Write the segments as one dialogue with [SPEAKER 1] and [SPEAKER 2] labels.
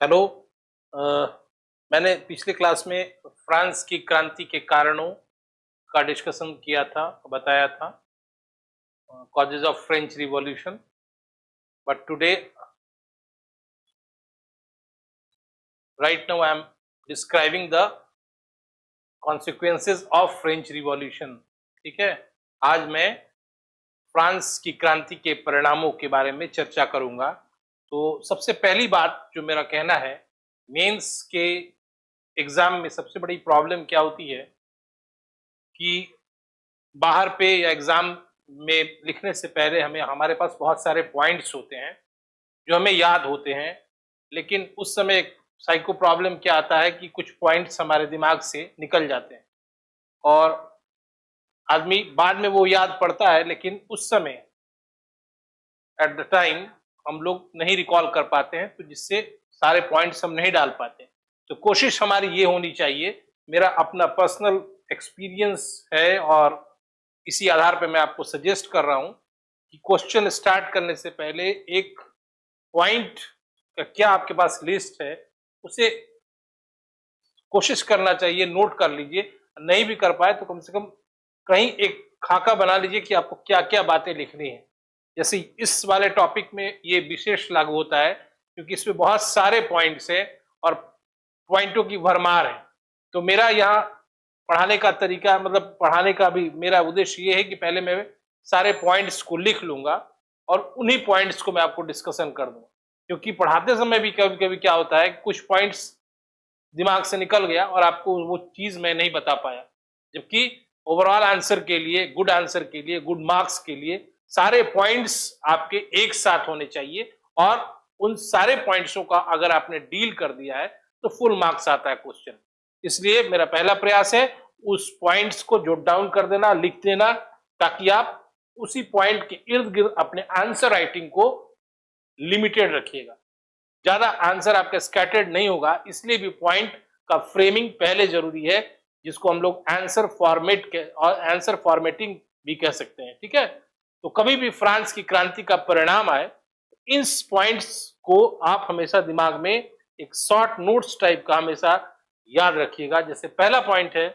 [SPEAKER 1] Hello. अ, मैंने पिछले class में फ्रांस की क्रांति के कारणों का डिस्कशन किया था, बताया था, causes of French revolution. But today right now I am describing the consequences of French revolution. ठीक है, आज मैं फ्रांस की क्रांति के परिणामों के बारे में चर्चा करूंगा। तो सबसे पहली बात जो मेरा कहना है, मेंस के एग्जाम में सबसे बड़ी प्रॉब्लम क्या होती है कि बाहर पे या एग्जाम में लिखने से पहले हमें हमारे पास बहुत सारे पॉइंट्स होते हैं जो हमें याद होते हैं, लेकिन उस समय साइको प्रॉब्लम क्या आता है कि कुछ पॉइंट्स हमारे दिमाग से निकल जाते हैं और आदमी बाद में वो याद पड़ता है, लेकिन उस समय एट द टाइम हम लोग नहीं रिकॉल कर पाते हैं, तो जिससे सारे पॉइंट्स हम नहीं डाल पाते। तो कोशिश हमारी ये होनी चाहिए, मेरा अपना पर्सनल एक्सपीरियंस है और इसी आधार पे मैं आपको सजेस्ट कर रहा हूं कि क्वेश्चन स्टार्ट करने से पहले एक पॉइंट का क्या आपके पास लिस्ट है, उसे कोशिश करना चाहिए, नोट कर लीजिए। नहीं भी कर पाए तो कम से कम कहीं एक खाका बना लीजिए कि आपको क्या क्या बातें लिखनी है। जैसे इस वाले टॉपिक में ये विशेष लागू होता है क्योंकि इसमें बहुत सारे पॉइंट्स हैं और पॉइंटों की भरमार है। तो मेरा यहाँ पढ़ाने का तरीका, मतलब पढ़ाने का भी मेरा उद्देश्य ये है कि पहले मैं सारे पॉइंट्स को लिख लूंगा और उन्हीं पॉइंट्स को मैं आपको डिस्कशन कर दूंगा, क्योंकि पढ़ाते समय भी कभी कभी क्या होता है, कुछ पॉइंट्स दिमाग से निकल गया और आपको वो चीज मैं नहीं बता पाया, जबकि ओवरऑल आंसर के लिए, गुड आंसर के लिए, गुड मार्क्स के लिए सारे पॉइंट्स आपके एक साथ होने चाहिए और उन सारे पॉइंट्सों का अगर आपने डील कर दिया है तो फुल मार्क्स आता है क्वेश्चन। इसलिए मेरा पहला प्रयास है उस पॉइंट्स को जोट डाउन कर देना, लिख देना, ताकि आप उसी पॉइंट के इर्द गिर्द अपने आंसर राइटिंग को लिमिटेड रखिएगा। ज्यादा आंसर आपका स्कैटर्ड नहीं होगा, इसलिए भी पॉइंट का फ्रेमिंग पहले जरूरी है, जिसको हम लोग आंसर फॉर्मेट के और आंसर फॉर्मेटिंग भी कह सकते हैं। ठीक है, तो कभी भी फ्रांस की क्रांति का परिणाम आए, इन पॉइंट्स को आप हमेशा दिमाग में एक शॉर्ट नोट्स टाइप का हमेशा याद रखिएगा। जैसे पहला पॉइंट है,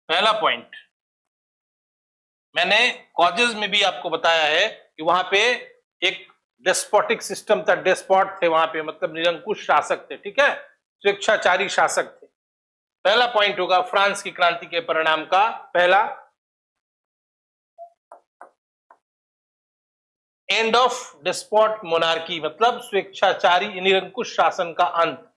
[SPEAKER 1] पहला पॉइंट मैंने कॉजेज में भी आपको बताया है कि वहां पे एक डेस्पोटिक सिस्टम था, डेस्पॉट थे वहां पे, मतलब निरंकुश शासक थे। ठीक है, स्वेच्छाचारी शासक थे। पहला पॉइंट होगा फ्रांस की क्रांति के परिणाम का पहला, एंड ऑफ डेस्पॉट मोनार्की, मतलब स्वेच्छाचारी निरंकुश शासन का अंत।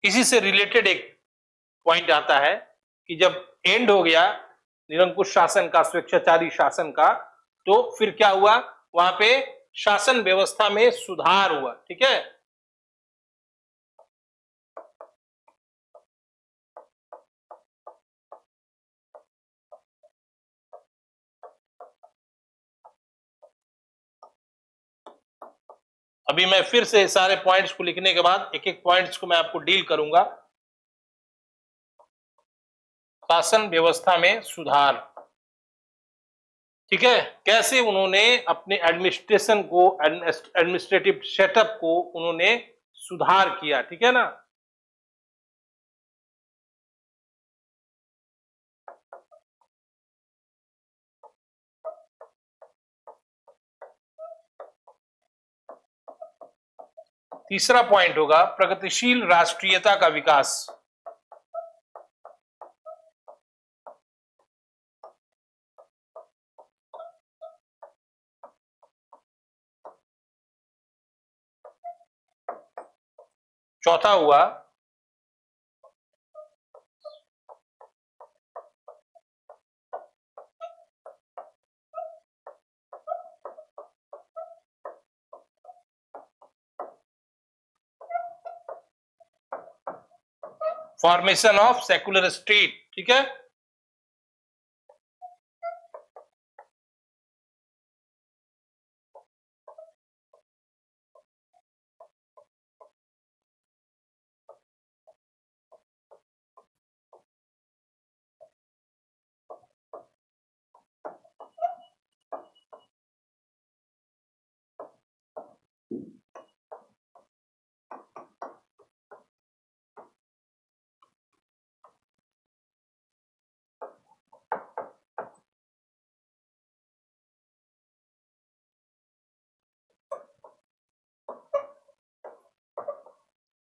[SPEAKER 1] इसी से रिलेटेड एक पॉइंट आता है कि जब एंड हो गया निरंकुश शासन का, स्वेच्छाचारी शासन का, तो फिर क्या हुआ, वहां पे शासन व्यवस्था में सुधार हुआ। ठीक है, अभी मैं फिर से सारे पॉइंट्स को लिखने के बाद एक एक पॉइंट्स को मैं आपको डील करूंगा। शासन व्यवस्था में सुधार, ठीक है, कैसे उन्होंने अपने एडमिनिस्ट्रेशन को, एडमिनिस्ट्रेटिव सेटअप को उन्होंने सुधार किया। ठीक है ना, तीसरा पॉइंट होगा प्रगतिशील राष्ट्रीयता का विकास। चौथा हुआ फॉर्मेशन ऑफ सेकुलर स्टेट। ठीक है,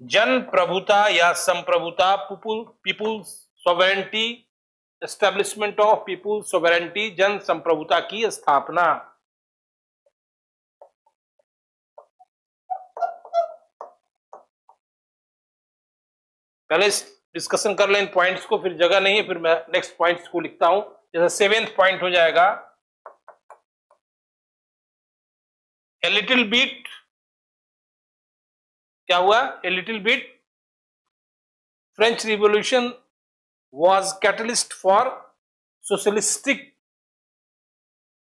[SPEAKER 1] जन प्रभुता या संप्रभुता, people's sovereignty, establishment of people's sovereignty, जन संप्रभुता की स्थापना। पहले डिस्कशन कर लें इन पॉइंट्स को, फिर जगह नहीं है, फिर मैं नेक्स्ट पॉइंट्स को लिखता हूं। जैसे 7th पॉइंट हो जाएगा ए लिटिल बिट। क्या हुआ? A little bit, French revolution was catalyst for socialistic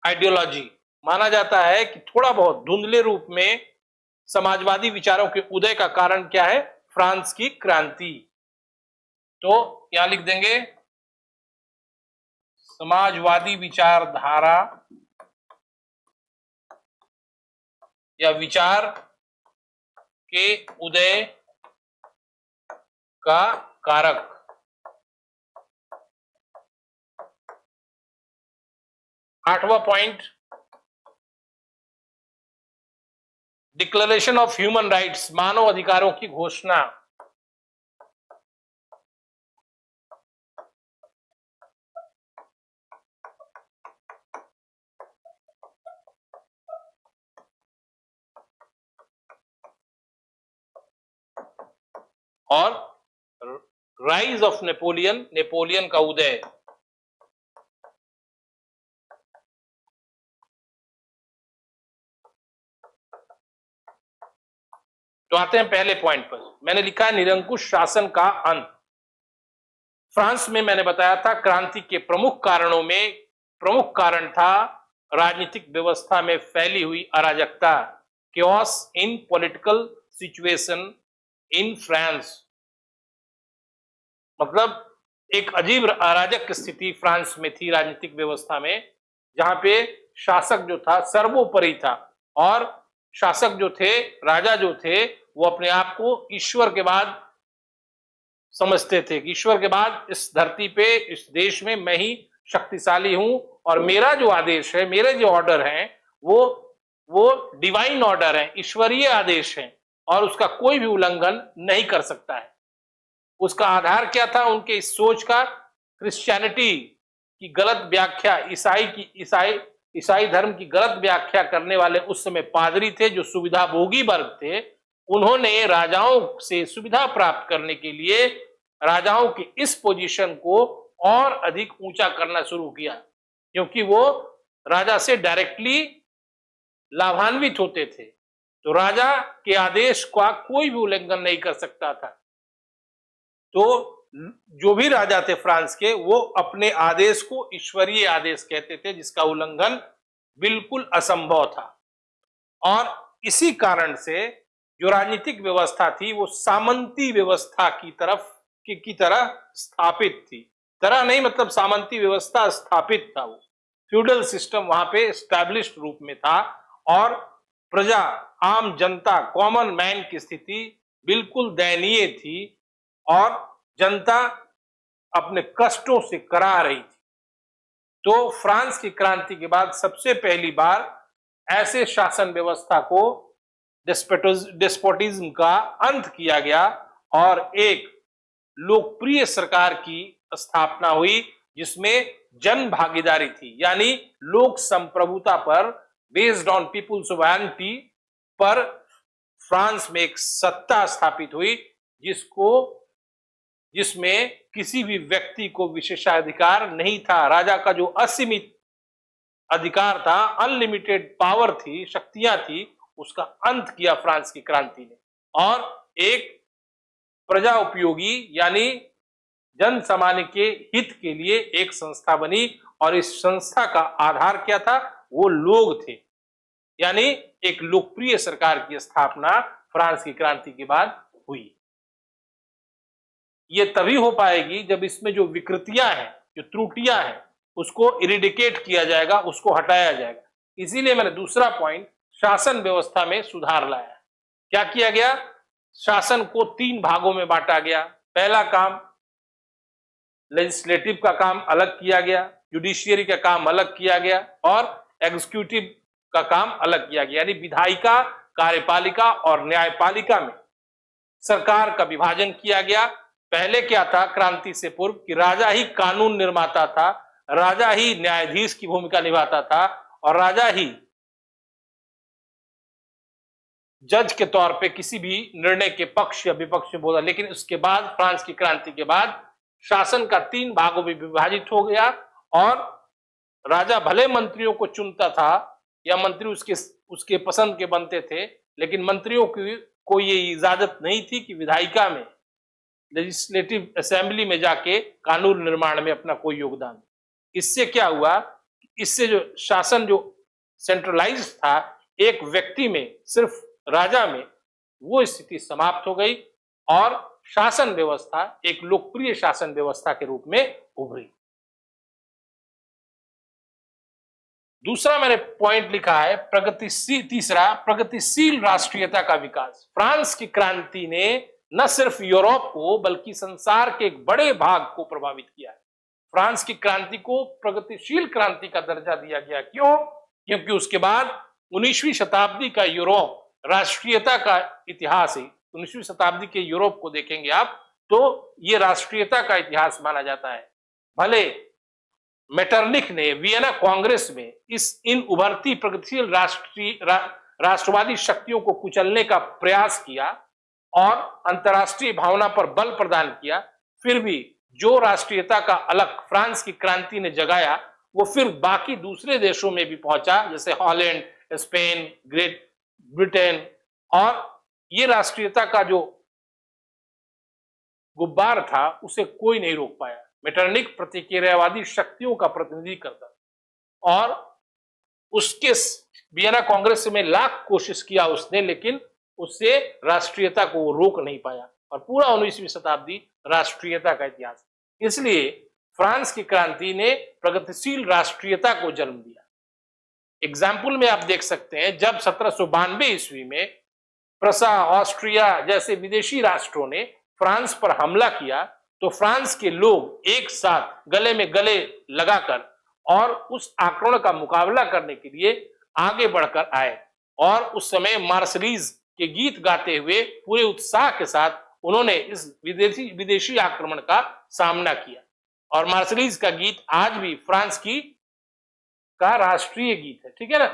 [SPEAKER 1] ideology. माना जाता है कि थोड़ा बहुत धुंधले रूप में समाजवादी विचारों के उदय का कारण क्या है? फ्रांस की क्रांति। तो क्या लिख देंगे? समाजवादी विचारधारा या विचार के उदय का कारक। आठवां point, declaration of human rights, मानव अधिकारों की घोषणा। और राइज ऑफ नेपोलियन, नेपोलियन का उदय। तो आते हैं पहले पॉइंट पर। मैंने लिखा है निरंकुश शासन का अंत। फ्रांस में मैंने बताया था क्रांति के प्रमुख कारणों में प्रमुख कारण था राजनीतिक व्यवस्था में फैली हुई अराजकता, chaos in political situation in France. मतलब एक अजीब अराजक स्थिति फ्रांस में थी राजनीतिक व्यवस्था में, जहां पे शासक जो था सर्वोपरि था, और शासक जो थे, राजा जो थे, वो अपने आप को ईश्वर के बाद समझते थे कि ईश्वर के बाद इस धरती पे, इस देश में मैं ही शक्तिशाली हूं, और मेरा जो आदेश है, मेरे जो ऑर्डर हैं, वो डिवाइन ऑर्डर है, ईश्वरीय आदेश है, और उसका कोई भी उल्लंघन नहीं कर सकता है। उसका आधार क्या था? उनके इस सोच का क्रिश्चियनिटी की गलत व्याख्या, ईसाई धर्म की गलत व्याख्या करने वाले उस समय पादरी थे, जो सुविधाभोगी वर्ग थे। उन्होंने राजाओं से सुविधा प्राप्त करने के लिए राजाओं की इस पोजीशन को और अधिक ऊंचा करना शुरू किया, क्योंकि वो राजा से डायरेक्टली लाभान्वित होते थे। तो राजा के आदेश का कोई भी उल्लंघन नहीं कर सकता था। तो जो भी राजा थे फ्रांस के, वो अपने आदेश को ईश्वरीय आदेश कहते थे, जिसका उल्लंघन बिल्कुल असंभव था। और इसी कारण से जो राजनीतिक व्यवस्था थी वो सामंती व्यवस्था की तरह स्थापित थी। तरह नहीं, मतलब सामंती व्यवस्था स्थापित था। वो फ्यूडल सिस्टम वहां पे एस्टैब्लिश्ड रूप में था, और प्रजा, आम जनता, कॉमन मैन की स्थिति बिल्कुल दयनीय थी, और जनता अपने कष्टों से करा रही थी। तो फ्रांस की क्रांति के बाद सबसे पहली बार ऐसे शासन व्यवस्था को, डेस्पोटिज्म का अंत किया गया, और एक लोकप्रिय सरकार की स्थापना हुई, जिसमें जन भागीदारी थी, यानी लोक संप्रभुता पर, बेस्ड ऑन पीपुल्स सोवरेनिटी पर फ्रांस में एक सत्ता स्थापित हुई, जिसको जिसमें किसी भी व्यक्ति को विशेषाधिकार नहीं था। राजा का जो असीमित अधिकार था, अनलिमिटेड पावर थी, शक्तियां थी, उसका अंत किया फ्रांस की क्रांति ने और एक प्रजा उपयोगी यानी जन सामान्य के हित के लिए एक संस्था बनी और इस संस्था का आधार क्या था? वो लोग थे। यानी एक लोकप्रिय सरकार की स्थापना फ्रांस की क्रांति के बाद हुई। ये तभी हो पाएगी जब इसमें जो विकृतियां हैं, जो त्रुटियां हैं, उसको इरिडिकेट किया जाएगा, उसको हटाया जाएगा। इसीलिए मैंने दूसरा पॉइंट शासन व्यवस्था में सुधार लाया। क्या किया गया? शासन को 3 भागों में बांटा गया। पहला काम लेजिस्लेटिव का काम अलग किया गया, जुडिशियरी का काम अलग किया गया और एग्जीक्यूटिव का काम अलग किया गया। यानी विधायिका, कार्यपालिका और न्यायपालिका में सरकार का विभाजन किया गया। पहले क्या था क्रांति से पूर्व कि राजा ही कानून निर्माता था, राजा ही न्यायाधीश की भूमिका निभाता था और राजा ही जज के तौर पे किसी भी निर्णय के पक्ष या विपक्ष में बोला। लेकिन उसके बाद फ्रांस की क्रांति के बाद शासन का 3 भागों में विभाजित हो गया और राजा भले मंत्रियों को चुनता था या मंत्री उसके पसंद के बनते थे, लेकिन मंत्रियों की को ये इजाजत नहीं थी कि विधायिका में, लेजिस्लेटिव असेंबली में जाके कानून निर्माण में अपना कोई योगदान। इससे क्या हुआ? इससे जो शासन जो सेंट्रलाइज था एक व्यक्ति में, सिर्फ राजा में, वो स्थिति समाप्त हो गई और शासन व्यवस्था एक लोकप्रिय शासन व्यवस्था के रूप में उभरी। दूसरा मैंने पॉइंट लिखा है तीसरा प्रगतिशील राष्ट्रीयता का विकास। फ्रांस की क्रांति ने न सिर्फ यूरोप को बल्कि संसार के एक बड़े भाग को प्रभावित किया है। फ्रांस की क्रांति को प्रगतिशील क्रांति का दर्जा दिया गया। क्यों? क्योंकि उसके बाद 19वीं शताब्दी का यूरोप राष्ट्रीयता का इतिहास है। 19वीं शताब्दी के यूरोप को देखेंगे आप तो ये राष्ट्रीयता का इतिहास माना जाता है। भले मेटरनिख ने वियना कांग्रेस में इन उभरती प्रगतिशील राष्ट्रवादी शक्तियों को कुचलने का प्रयास किया और अंतर्राष्ट्रीय भावना पर बल प्रदान किया, फिर भी जो राष्ट्रीयता का अलग फ्रांस की क्रांति ने जगाया वो फिर बाकी दूसरे देशों में भी पहुंचा, जैसे हॉलैंड, स्पेन, ग्रेट ब्रिटेन। और ये राष्ट्रीयता का जो गुब्बार था उसे कोई नहीं रोक पाया। मेटरनिख प्रतिक्रियावादी शक्तियों का प्रतिनिधि करता और उसके वियना कांग्रेस में लाख कोशिश किया उसने, लेकिन उससे राष्ट्रीयता को वो रोक नहीं पाया और पूरा 19वीं शताब्दी राष्ट्रीयता का इतिहास। इसलिए फ्रांस की क्रांति ने प्रगतिशील राष्ट्रीयता को जन्म दिया। एग्जाम्पल में आप देख सकते हैं, जब 1792 ईस्वी में प्रसा, ऑस्ट्रिया जैसे विदेशी राष्ट्रों ने फ्रांस पर हमला किया तो फ्रांस के लोग एक साथ गले में गले लगाकर और उस आक्रमण का मुकाबला करने के लिए आगे बढ़कर आए और उस समय मार्शलीज के गीत गाते हुए पूरे उत्साह के साथ उन्होंने इस विदेशी आक्रमण का सामना किया। और मार्शलीज का गीत आज भी फ्रांस का राष्ट्रीय गीत है, ठीक है ना।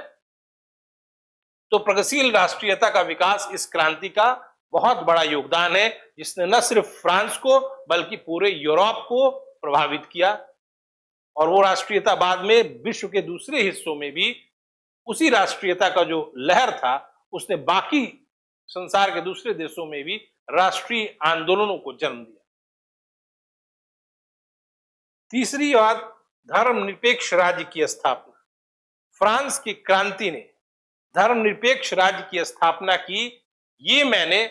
[SPEAKER 1] तो प्रगतिशील राष्ट्रीयता का विकास इस क्रांति का बहुत बड़ा योगदान है, जिसने न सिर्फ फ्रांस को बल्कि पूरे यूरोप को प्रभावित किया और वो राष्ट्रीयता बाद में विश्व के दूसरे हिस्सों में भी उसी राष्ट्रीयता का जो लहर था उसने बाकी संसार के दूसरे देशों में भी राष्ट्रीय आंदोलनों को जन्म दिया। तीसरी बात, धर्मनिरपेक्ष राज्य की स्थापना। फ्रांस की क्रांति ने धर्मनिरपेक्ष राज्य की स्थापना की। ये मैंने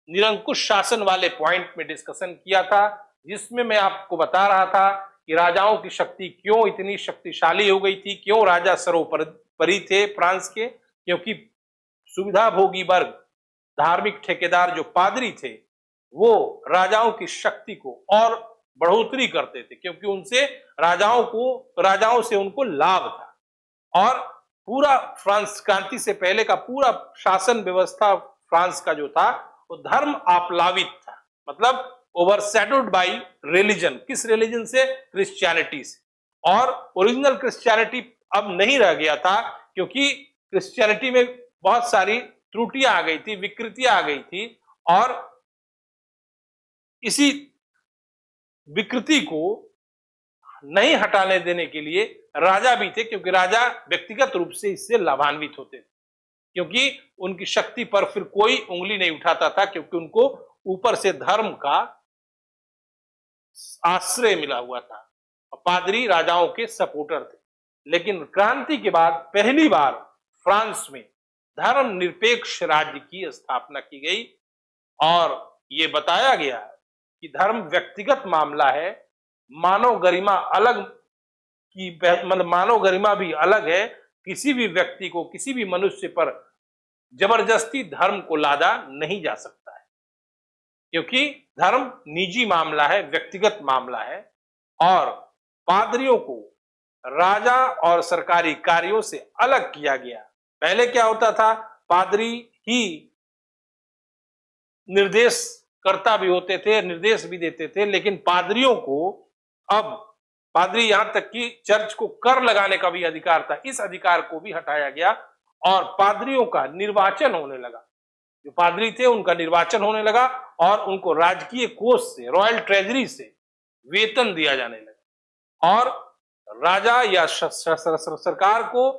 [SPEAKER 1] निरंकुश शासन वाले पॉइंट में डिस्कशन किया था, जिसमें मैं आपको बता रहा था कि राजाओं की शक्ति क्यों इतनी शक्तिशाली हो गई थी, क्यों राजा सर्वोपरि थे फ्रांस के। क्योंकि सुविधाभोगी वर्ग, धार्मिक ठेकेदार जो पादरी थे, वो राजाओं की शक्ति को और बढ़ोतरी करते थे, क्योंकि उनसे राजाओं से उनको लाभ था। और पूरा फ्रांस क्रांति से पहले का पूरा शासन व्यवस्था फ्रांस का जो था वो धर्म आप्लावित था, मतलब ओवरशैडोड बाय रिलीजन। किस रिलीजन से? क्रिश्चियनिटी से। और ओरिजिनल क्रिश्चियनिटी अब नहीं रह गया था, क्योंकि क्रिश्चियनिटी में बहुत सारी त्रुटियां आ गई थी, विकृतियां आ गई थी और इसी विकृति को नहीं हटाने देने के लिए राजा भी थे, क्योंकि राजा व्यक्तिगत रूप से इससे लाभान्वित होते थे, क्योंकि उनकी शक्ति पर फिर कोई उंगली नहीं उठाता था, क्योंकि उनको ऊपर से धर्म का आश्रय मिला हुआ था। पादरी राजाओं के सपोर्टर थे। लेकिन क्रांति के बाद पहली बार फ्रांस में धर्मनिरपेक्ष राज्य की स्थापना की गई और ये बताया गया कि धर्म व्यक्तिगत मामला है, मानव गरिमा अलग की, मतलब मानव गरिमा भी अलग है। किसी भी व्यक्ति को, किसी भी मनुष्य पर जबरदस्ती धर्म को लादा नहीं जा सकता है, क्योंकि धर्म निजी मामला है, व्यक्तिगत मामला है। और पादरियों को राजा और सरकारी कार्यों से अलग किया गया। पहले क्या होता था, पादरी ही निर्देश करता भी होते थे, निर्देश भी देते थे, लेकिन पादरियों को अब, पादरी यहां तक कि चर्च को कर लगाने का भी अधिकार था, इस अधिकार को भी हटाया गया और पादरियों का निर्वाचन होने लगा। जो पादरी थे उनका निर्वाचन होने लगा और उनको राजकीय कोष से, रॉयल ट्रेजरी से वेतन दिया जाने लगा और राजा या सरकार को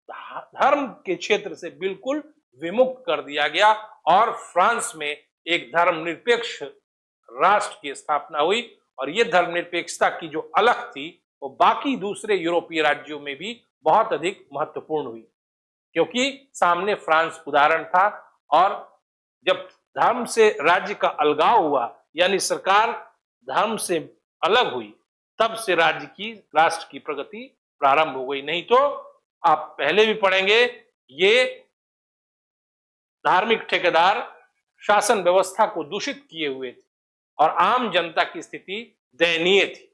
[SPEAKER 1] धर्म के क्षेत्र से बिल्कुल विमुक्त कर दिया गया और फ्रांस में एक धर्मनिरपेक्ष राष्ट्र की स्थापना हुई। और ये धर्मनिरपेक्षता की जो अलग थी वो बाकी दूसरे यूरोपीय राज्यों में भी बहुत अधिक महत्वपूर्ण हुई, क्योंकि सामने फ्रांस उदाहरण था। और जब धर्म से राज्य का अलगाव हुआ, यानी सरकार धर्म से अलग हुई, तब से राष्ट्र की प्रगति प्रारंभ हो गई। नहीं तो आप पहले भी पढ़ेंगे, ये धार्मिक ठेकेदार शासन व्यवस्था को दूषित किए हुए थे और आम जनता की स्थिति दयनीय थी।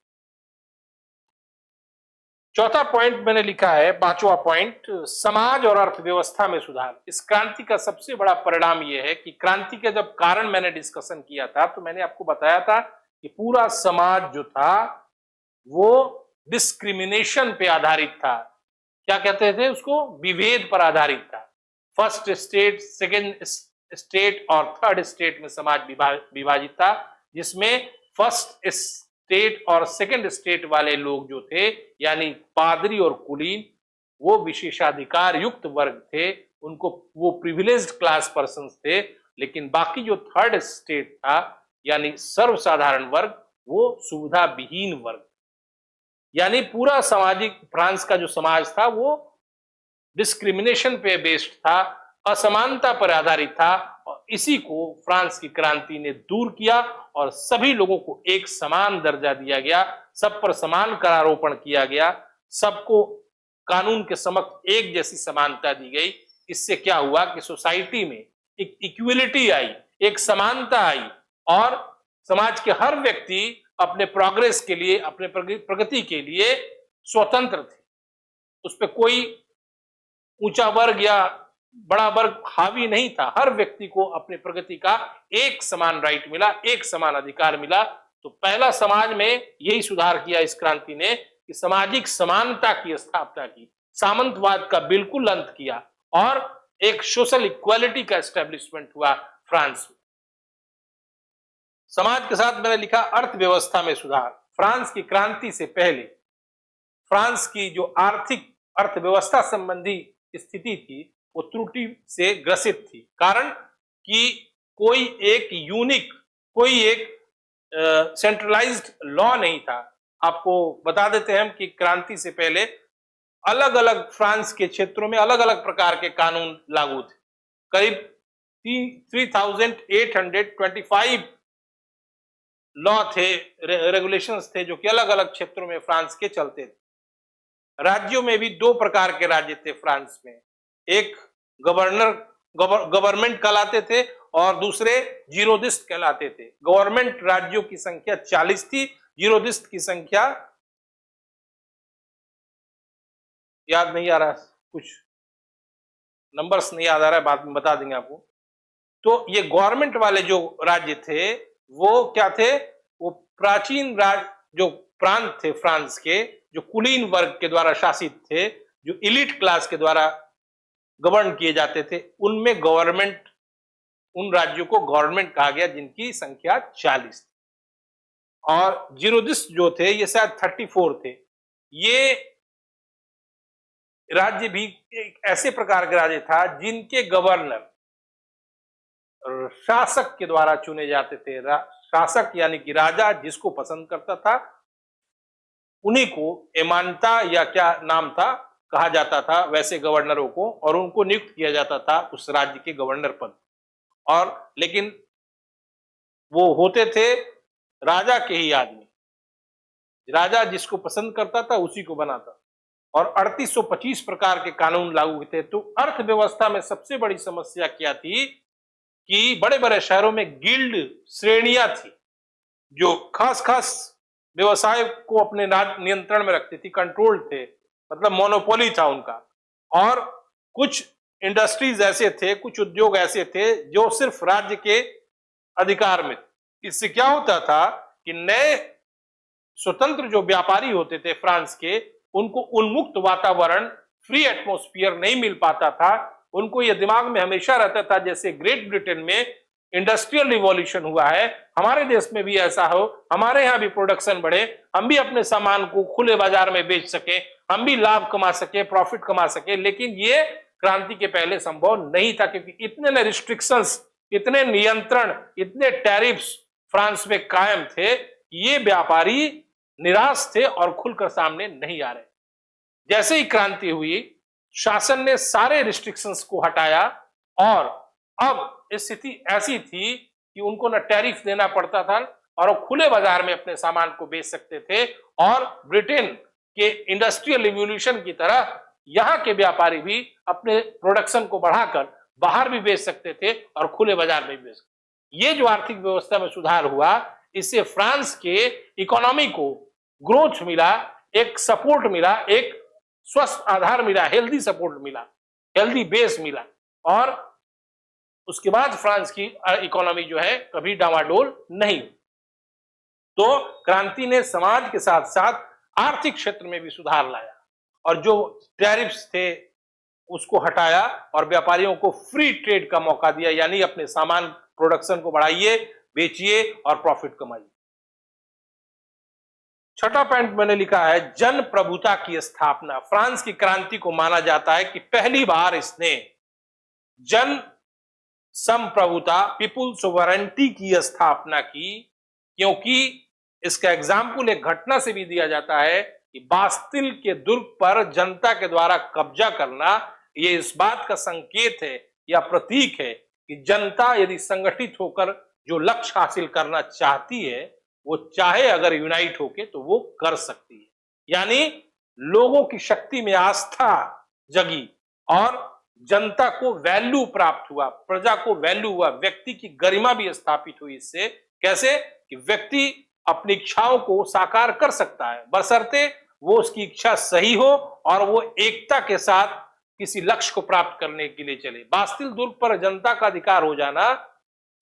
[SPEAKER 1] चौथा पॉइंट मैंने लिखा है, पांचवा पॉइंट, समाज और अर्थव्यवस्था में सुधार। इस क्रांति का सबसे बड़ा परिणाम यह है कि क्रांति का जब कारण मैंने डिस्कशन किया था तो मैंने आपको बताया था कि पूरा समाज जो था वो डिस्क्रिमिनेशन पे आधारित था। क्या कहते थे उसको? विभेद पर आधारित था। फर्स्ट स्टेट, सेकेंड स्टेट और थर्ड स्टेट में समाज विभाजित था, जिसमें फर्स्ट स्टेट और सेकेंड स्टेट वाले लोग जो थे, यानी पादरी और कुलीन, वो विशेषाधिकार युक्त वर्ग थे, उनको वो प्रिविलेज्ड क्लास पर्सन्स थे। लेकिन बाकी जो थर्ड स्टेट था, यानी सर्वसाधारण वर्ग, वो सुविधा विहीन वर्ग, यानी पूरा सामाजिक फ्रांस का जो समाज था वो डिस्क्रिमिनेशन पे बेस्ड था, असमानता पर आधारित था। और इसी को फ्रांस की क्रांति ने दूर किया और सभी लोगों को एक समान दर्जा दिया गया, सब पर समान करारोपण किया गया, सबको कानून के समक्ष एक जैसी समानता दी गई। इससे क्या हुआ कि सोसाइटी में एक इक्विलिटी आई, एक समानता आई और समाज के हर व्यक्ति अपने प्रोग्रेस के लिए, अपने प्रगति के लिए स्वतंत्र थे। उस पर कोई ऊंचा वर्ग या बड़ा वर्ग हावी नहीं था। हर व्यक्ति को अपने प्रगति का एक समान राइट मिला, एक समान अधिकार मिला। तो पहला समाज में यही सुधार किया इस क्रांति ने कि सामाजिक समानता की स्थापना की, सामंतवाद का बिल्कुल अंत किया और एक सोशल इक्वालिटी का एस्टेब्लिशमेंट हुआ फ्रांस में। समाज के साथ मैंने लिखा अर्थव्यवस्था में सुधार। फ्रांस की क्रांति से पहले फ्रांस की जो आर्थिक अर्थव्यवस्था संबंधी स्थिति थी वो त्रुटि से ग्रसित थी। कारण कि कोई एक यूनिक, कोई एक सेंट्रलाइज्ड लॉ नहीं था। आपको बता देते हैं हम कि क्रांति से पहले अलग अलग फ्रांस के क्षेत्रों में अलग अलग प्रकार के कानून लागू थे। करीब 3825 लॉ थे, रेगुलेशंस थे, जो कि अलग अलग क्षेत्रों में फ्रांस के चलते थे। राज्यों में भी दो प्रकार के राज्य थे फ्रांस में, एक गवर्नमेंट कहलाते थे और दूसरे जीरोदिस्ट कहलाते थे। गवर्नमेंट राज्यों की संख्या 40 थी, जीरोदिस्ट की संख्या याद नहीं आ रहा, कुछ नंबर्स नहीं याद आ रहा है, बाद में बता देंगे आपको। तो ये गवर्नमेंट वाले जो राज्य थे वो क्या थे? वो प्राचीन जो प्रांत थे फ्रांस के, जो कुलीन वर्ग के द्वारा शासित थे, जो इलीट क्लास के द्वारा गवर्न किए जाते थे, उनमें गवर्नमेंट, उन राज्यों को गवर्नमेंट कहा गया जिनकी संख्या 40 थी। और जीरोदिस जो थे ये शायद 34 थे। ये राज्य भी एक ऐसे प्रकार का राज्य था जिनके गवर्नर शासक के द्वारा चुने जाते थे। शासक यानी कि राजा जिसको पसंद करता था उन्हीं को एमानता या क्या नाम था कहा जाता था वैसे गवर्नरों को, और उनको नियुक्त किया जाता था उस राज्य के गवर्नर पद। और लेकिन वो होते थे राजा के ही आदमी, राजा जिसको पसंद करता था उसी को बनाता। और 3825 प्रकार के कानून लागू थे। तो अर्थव्यवस्था में सबसे बड़ी समस्या क्या थी कि बड़े बड़े शहरों में गिल्ड श्रेणियां थी जो खास खास व्यवसाय को अपने नियंत्रण में रखती थी, कंट्रोल थे, मतलब मोनोपोली था उनका। और कुछ इंडस्ट्रीज ऐसे थे, कुछ उद्योग ऐसे थे जो सिर्फ राज्य के अधिकार में थे। इससे क्या होता था कि नए स्वतंत्र जो व्यापारी होते थे फ्रांस के, उनको उन्मुक्त वातावरण, फ्री एटमॉस्फेयर नहीं मिल पाता था। उनको यह दिमाग में हमेशा रहता था जैसे ग्रेट ब्रिटेन में इंडस्ट्रियल रिवॉल्यूशन हुआ है, हमारे देश में भी ऐसा हो, हमारे यहाँ भी प्रोडक्शन बढ़े, हम भी अपने सामान को खुले बाजार में बेच सके, हम भी लाभ कमा सके, प्रॉफिट कमा सके। लेकिन ये क्रांति के पहले संभव नहीं था क्योंकि इतने रिस्ट्रिक्शंस, इतने नियंत्रण, इतने टैरिफ्स फ्रांस में कायम थे, ये व्यापारी निराश थे और खुलकर सामने नहीं आ रहे। जैसे ही क्रांति हुई, शासन ने सारे रिस्ट्रिक्शंस को हटाया और अब स्थिति ऐसी थी कि उनको न टैरिफ देना पड़ता था और वो खुले बाजार में अपने सामान को बेच सकते थे। और ब्रिटेन के इंडस्ट्रियल रिवॉल्यूशन की तरह यहाँ के व्यापारी भी अपने प्रोडक्शन को बढ़ाकर बाहर भी बेच सकते थे और खुले बाजार में भी बेच सकते थे। ये जो आर्थिक व्यवस्था में सुधार हुआ, इससे फ्रांस के इकोनॉमी को ग्रोथ मिला, एक सपोर्ट मिला, एक स्वस्थ आधार मिला, हेल्दी सपोर्ट मिला, हेल्दी बेस मिला। और उसके बाद फ्रांस की इकोनॉमी जो है कभी डामाडोल नहीं। तो क्रांति ने समाज के साथ साथ आर्थिक क्षेत्र में भी सुधार लाया और जो टैरिफ्स थे उसको हटाया और व्यापारियों को फ्री ट्रेड का मौका दिया, यानी अपने सामान प्रोडक्शन को बढ़ाइए, बेचिए और प्रॉफिट कमाइए। छठा पॉइंट मैंने लिखा है जन प्रभुता की स्थापना। फ्रांस की क्रांति को माना जाता है कि पहली बार इसने जन संप्रभुता, पीपुल सोवरेंटी की स्थापना की, क्योंकि इसका एग्जाम्पल एक घटना से भी दिया जाता है कि बास्तिल के दुर्ग पर जनता के द्वारा कब्जा करना ये इस बात का संकेत है या प्रतीक है कि जनता यदि संगठित होकर जो लक्ष्य हासिल करना चाहती है वो चाहे अगर यूनाइट होके तो वो कर सकती है। यानी लोगों की शक्ति में आस्था जगी और जनता को वैल्यू प्राप्त हुआ, प्रजा को वैल्यू हुआ, व्यक्ति की गरिमा भी स्थापित हुई। इससे कैसे कि व्यक्ति अपनी इच्छाओं को साकार कर सकता है बशर्ते वो उसकी इच्छा सही हो और वो एकता के साथ किसी लक्ष्य को प्राप्त करने के लिए चले। बास्तिल दुर्ग पर जनता का अधिकार हो जाना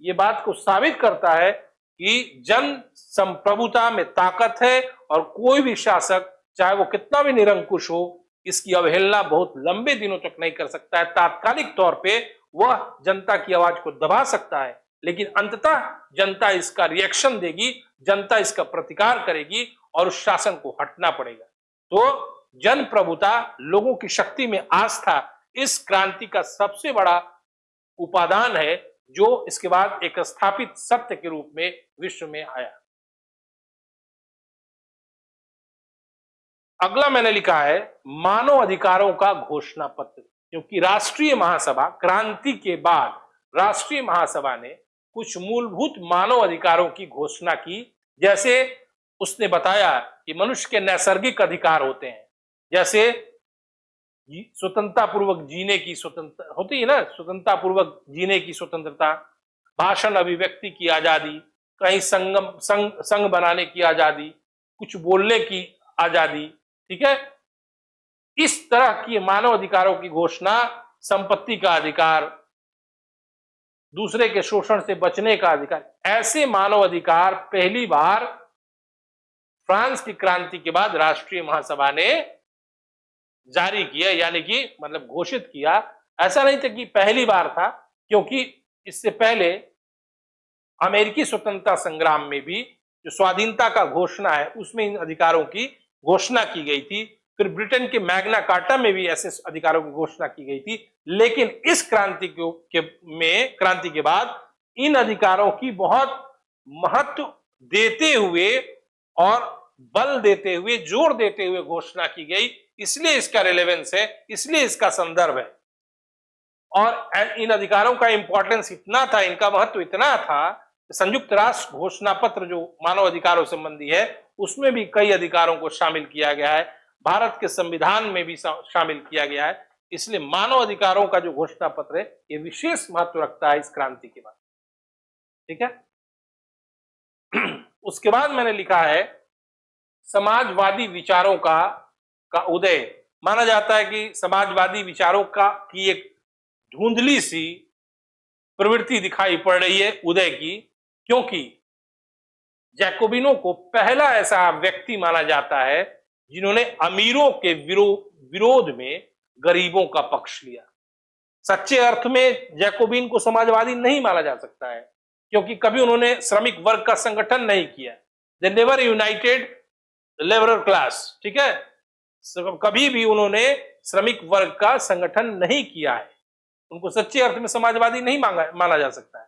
[SPEAKER 1] ये बात को साबित करता है कि जन संप्रभुता में ताकत है और कोई भी शासक चाहे वो कितना भी निरंकुश हो इसकी अवहेलना बहुत लंबे दिनों तक नहीं कर सकता है। तात्कालिक तौर पे वह जनता की आवाज को दबा सकता है लेकिन अंततः जनता इसका रिएक्शन देगी, जनता इसका प्रतिकार करेगी और उस शासन को हटना पड़ेगा। तो जन प्रभुता, लोगों की शक्ति में आस्था इस क्रांति का सबसे बड़ा उपादान है जो इसके बाद एक स्थापित सत्य के रूप में विश्व में आया। अगला मैंने लिखा है मानव अधिकारों का घोषणा पत्र, क्योंकि राष्ट्रीय महासभा, क्रांति के बाद राष्ट्रीय महासभा ने कुछ मूलभूत मानव अधिकारों की घोषणा की। जैसे उसने बताया कि मनुष्य के नैसर्गिक अधिकार होते हैं, जैसे स्वतंत्रता पूर्वक जीने की स्वतंत्रता होती है ना, स्वतंत्रता पूर्वक जीने की स्वतंत्रता, भाषण अभिव्यक्ति की आजादी, कहीं संघ बनाने की आजादी, कुछ बोलने की आजादी, ठीक है। इस तरह की मानव अधिकारों की घोषणा, संपत्ति का अधिकार, दूसरे के शोषण से बचने का अधिकार, ऐसे मानव अधिकार पहली बार फ्रांस की क्रांति के बाद राष्ट्रीय महासभा ने जारी किया, यानी कि मतलब घोषित किया। ऐसा नहीं था कि पहली बार था, क्योंकि इससे पहले अमेरिकी स्वतंत्रता संग्राम में भी जो स्वाधीनता का घोषणा है उसमें इन अधिकारों की घोषणा की गई थी। फिर ब्रिटेन के मैग्ना कार्टा में भी ऐसे अधिकारों की घोषणा की गई थी। लेकिन इस क्रांति के बाद इन अधिकारों की बहुत महत्व देते हुए और बल देते हुए, जोर देते हुए घोषणा की गई। इसलिए इसका रिलेवेंस है, इसलिए इसका संदर्भ है। और इन अधिकारों का इंपॉर्टेंस इतना था, इनका महत्व इतना था, संयुक्त राष्ट्र घोषणा पत्र जो मानव अधिकारों संबंधी है उसमें भी कई अधिकारों को शामिल किया गया है, भारत के संविधान में भी शामिल किया गया है। इसलिए मानव अधिकारों का जो घोषणा पत्र है ये विशेष महत्व रखता है इस क्रांति के बाद। ठीक है। उसके बाद मैंने लिखा है समाजवादी विचारों का उदय। माना जाता है कि समाजवादी विचारों की एक धुंधली सी प्रवृत्ति दिखाई पड़ रही है उदय की, क्योंकि जैकोबिनों को पहला ऐसा व्यक्ति माना जाता है जिन्होंने अमीरों के विरोध में गरीबों का पक्ष लिया। सच्चे अर्थ में जैकोबिन को समाजवादी नहीं माना जा सकता है, क्योंकि कभी उन्होंने श्रमिक वर्ग का संगठन नहीं किया। They never United labourer class. ठीक है, कभी भी उन्होंने श्रमिक वर्ग का संगठन नहीं किया है। उनको सच्चे अर्थ में समाजवादी नहीं माना जा सकता है।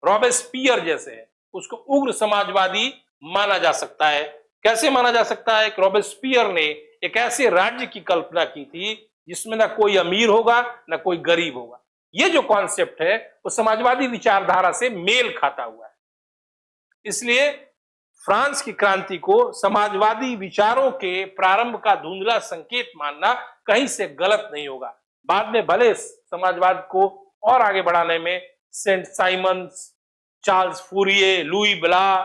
[SPEAKER 1] रॉबेस्पियर जैसे है उसको उग्र समाजवादी माना जा सकता है। कैसे माना जा सकता है कि रॉबेस्पियर ने एक ऐसे राज्य की कल्पना की थी जिसमें ना कोई अमीर होगा ना कोई गरीब होगा। ये जो कॉन्सेप्ट है वो समाजवादी विचारधारा से मेल खाता हुआ है। इसलिए फ्रांस की क्रांति को समाजवादी विचारों के प्रारंभ का धुंधला संकेत मानना कहीं से गलत नहीं होगा। बाद में भले समाजवाद को और आगे बढ़ाने में Saint Simons, Charles Fourier, Louis Blanc,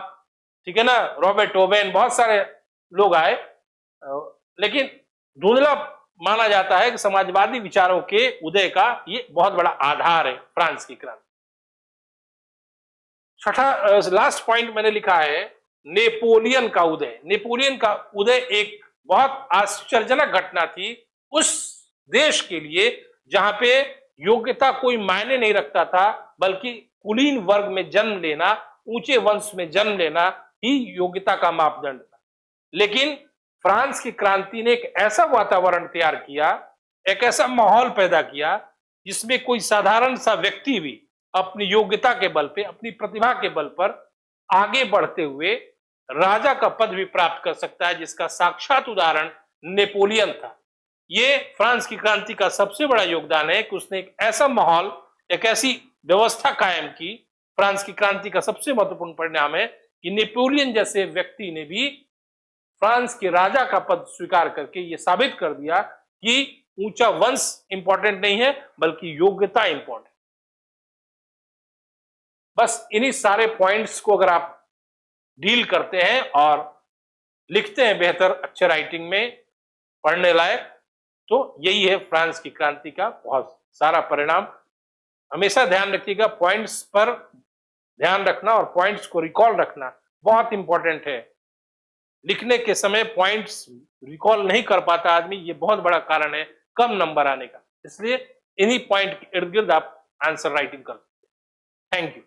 [SPEAKER 1] ठीक है ना, रॉबर्ट ओवेन, बहुत सारे लोग आए, लेकिन धुंधला माना जाता है कि समाजवादी विचारों के उदय का ये बहुत बड़ा आधार है फ्रांस की क्रांति। छठा लास्ट पॉइंट मैंने लिखा है नेपोलियन का उदय। नेपोलियन का उदय एक बहुत आश्चर्यजनक घटना थी उस देश के लिए जहां पे योग्यता कोई मायने नहीं रखता था, बल्कि कुलीन वर्ग में जन्म लेना, ऊंचे वंश में जन्म लेना ही योग्यता का मापदंड था। लेकिन फ्रांस की क्रांति ने एक ऐसा वातावरण तैयार किया, एक ऐसा माहौल पैदा किया जिसमें कोई साधारण सा व्यक्ति भी अपनी योग्यता के बल पे, अपनी प्रतिभा के बल पर आगे बढ़ते हुए राजा का पद भी प्राप्त कर सकता है, जिसका साक्षात उदाहरण नेपोलियन था। ये फ्रांस की क्रांति का सबसे बड़ा योगदान है कि उसने एक ऐसा माहौल, एक ऐसी व्यवस्था कायम की। फ्रांस की क्रांति का सबसे महत्वपूर्ण परिणाम है कि नेपोलियन जैसे व्यक्ति ने भी फ्रांस के राजा का पद स्वीकार करके ये साबित कर दिया कि ऊंचा वंश इंपॉर्टेंट नहीं है, बल्कि योग्यता इंपॉर्टेंट। बस इन्हीं सारे पॉइंट्स को अगर आप डील करते हैं और लिखते हैं बेहतर अच्छे राइटिंग में, पढ़ने लायक, तो यही है फ्रांस की क्रांति का बहुत सारा परिणाम। हमेशा ध्यान रखिएगा, पॉइंट्स पर ध्यान रखना और पॉइंट्स को रिकॉल रखना बहुत इंपॉर्टेंट है। लिखने के समय पॉइंट्स रिकॉल नहीं कर पाता आदमी, ये बहुत बड़ा कारण है कम नंबर आने का। इसलिए इन्हीं पॉइंट के इर्द गिर्द आप आंसर राइटिंग कर सकते हैं। Thank you.